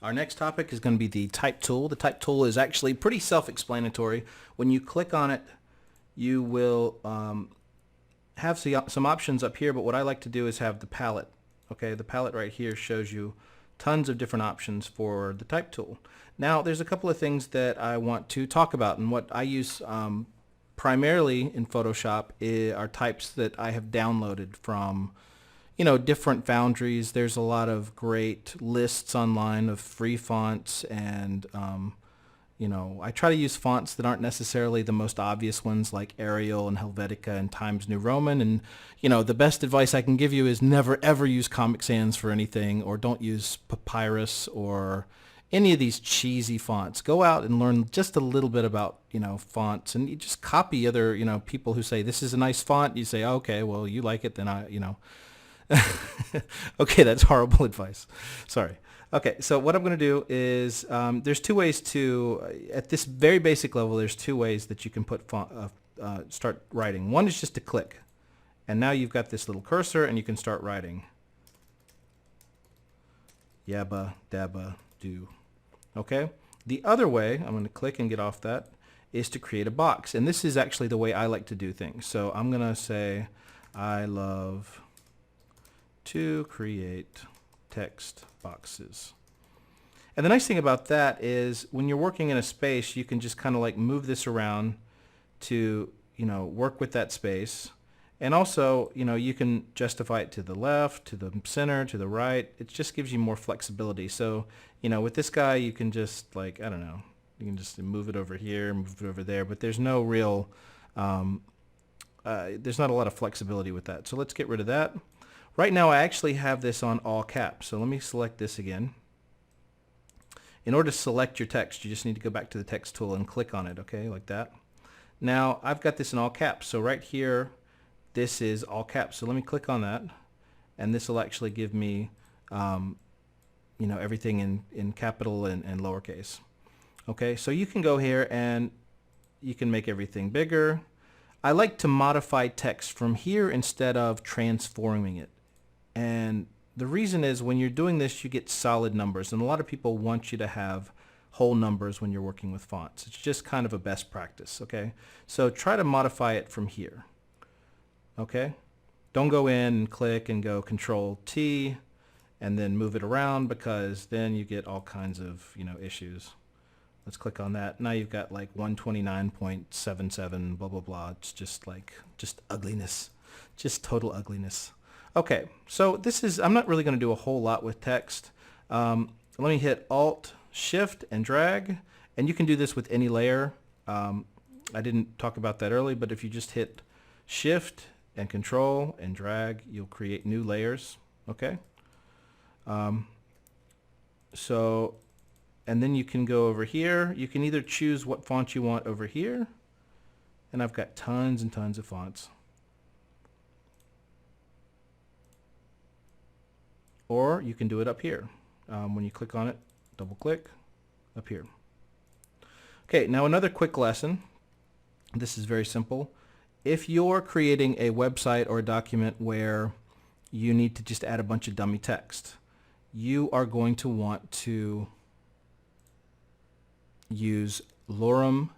Our next topic is going to be the type tool. The type tool is actually pretty self-explanatory. When you click on it, you will have some options up here, but what I like to do is have the palette. Okay, the palette right here shows you tons of different options for the type tool. Now, there's a couple of things that I want to talk about, and what I use primarily in Photoshop are types that I have downloaded from different foundries. There's a lot of great lists online of free fonts, and I try to use fonts that aren't necessarily the most obvious ones like Arial and Helvetica and Times New Roman. And the best advice I can give you is never ever use Comic Sans for anything, or don't use Papyrus or any of these cheesy fonts. Go out and learn just a little bit about fonts, and you just copy other people who say this is a nice font. You say, okay, well, you like it, then okay, that's horrible advice. Sorry. Okay, so what I'm going to do is there's two ways at this very basic level, there's two ways that you can start writing. One is just to click. And now you've got this little cursor and you can start writing. Yabba, dabba, do. Okay? The other way, I'm going to click and get off that, is to create a box. And this is actually the way I like to do things. So I'm going to say, I love to create text boxes. And the nice thing about that is when you're working in a space, you can just kind of like move this around to, work with that space. And also, you can justify it to the left, to the center, to the right. It just gives you more flexibility. So, with this guy, you can just like, I don't know, you can just move it over here, move it over there, but there's no real, there's not a lot of flexibility with that. So let's get rid of that. Right now I actually have this on all caps, so let me select this again. In order to select your text, you just need to go back to the text tool and click on it, okay, like that. Now I've got this in all caps, so right here this is all caps. So let me click on that, and this will actually give me everything in capital and lowercase. Okay, so you can go here and you can make everything bigger. I like to modify text from here instead of transforming it. And the reason is when you're doing this, you get solid numbers. And a lot of people want you to have whole numbers when you're working with fonts. It's just kind of a best practice, okay? So try to modify it from here, okay? Don't go in and click and go Control T and then move it around, because then you get all kinds of, issues. Let's click on that. Now you've got like 129.77, blah, blah, blah. It's just ugliness, just total ugliness. Okay, so I'm not really going to do a whole lot with text. Let me hit Alt, Shift, and drag, and you can do this with any layer. I didn't talk about that early, but if you just hit Shift and Control and drag, you'll create new layers, okay? And then you can go over here. You can either choose what font you want over here, and I've got tons and tons of fonts. Or you can do it up here. When you click on it, double click, up here. Okay, now another quick lesson. This is very simple. If you're creating a website or a document where you need to just add a bunch of dummy text, you are going to want to use lorem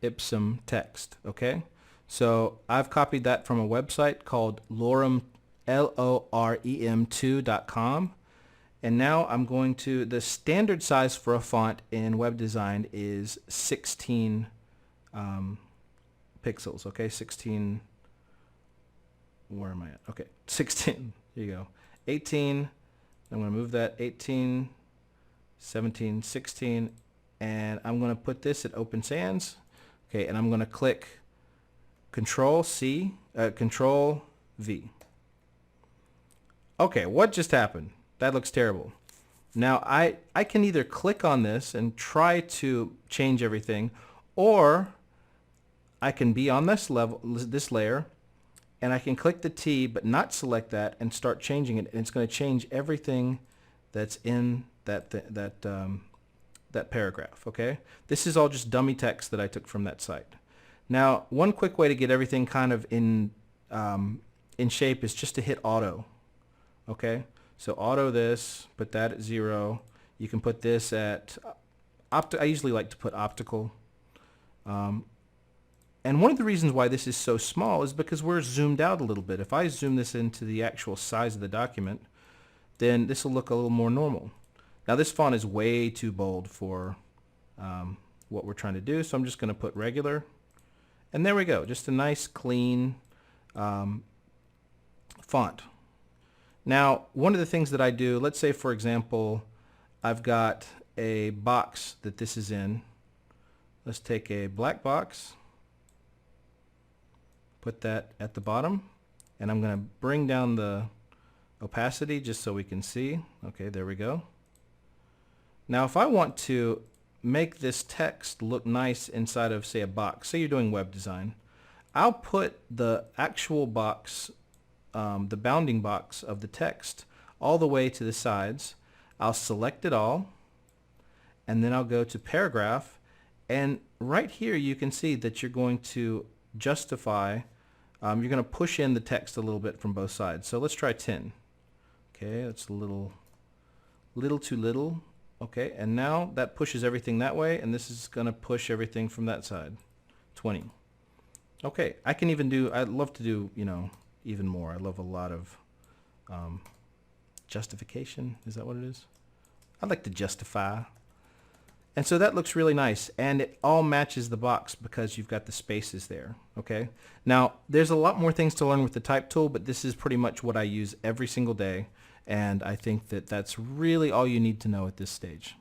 ipsum text, okay? So I've copied that from a website called lorem, lorem2.com, and now I'm going to, the standard size for a font in web design is 16 pixels, okay? 16, where am I at? Okay, 16, here you go. 18, I'm going to move that, 18, 17, 16, and I'm going to put this at Open Sans. Okay, and I'm going to click Control C, Control V. Okay, what just happened? That looks terrible. Now I can either click on this and try to change everything, or I can be on this level, this layer, and I can click the T but not select that and start changing it, and it's going to change everything that's in that paragraph, okay? This is all just dummy text that I took from that site. Now, one quick way to get everything kind of in shape is just to hit auto, okay? So auto this, put that at 0. You can put this at, I usually like to put optical. And one of the reasons why this is so small is because we're zoomed out a little bit. If I zoom this into the actual size of the document, then this will look a little more normal. Now this font is way too bold for what we're trying to do, so I'm just going to put regular. And there we go, just a nice clean font. Now one of the things that I do, let's say for example I've got a box that this is in. Let's take a black box, put that at the bottom, and I'm going to bring down the opacity just so we can see. Okay, there we go. Now if I want to make this text look nice inside of, say, a box, say you're doing web design, I'll put the actual box, the bounding box of the text all the way to the sides. I'll select it all, and then I'll go to paragraph, and right here you can see that you're going to justify, you're going to push in the text a little bit from both sides. So let's try 10. Okay, that's a little too little. Okay, and now that pushes everything that way, and this is going to push everything from that side. 20. Okay, I can even do, I'd love to do, you know, even more. I love a lot of justification. Is that what it is? I like to justify. And so that looks really nice, and it all matches the box because you've got the spaces there. Okay, now there's a lot more things to learn with the type tool, but this is pretty much what I use every single day, and I think that that's really all you need to know at this stage.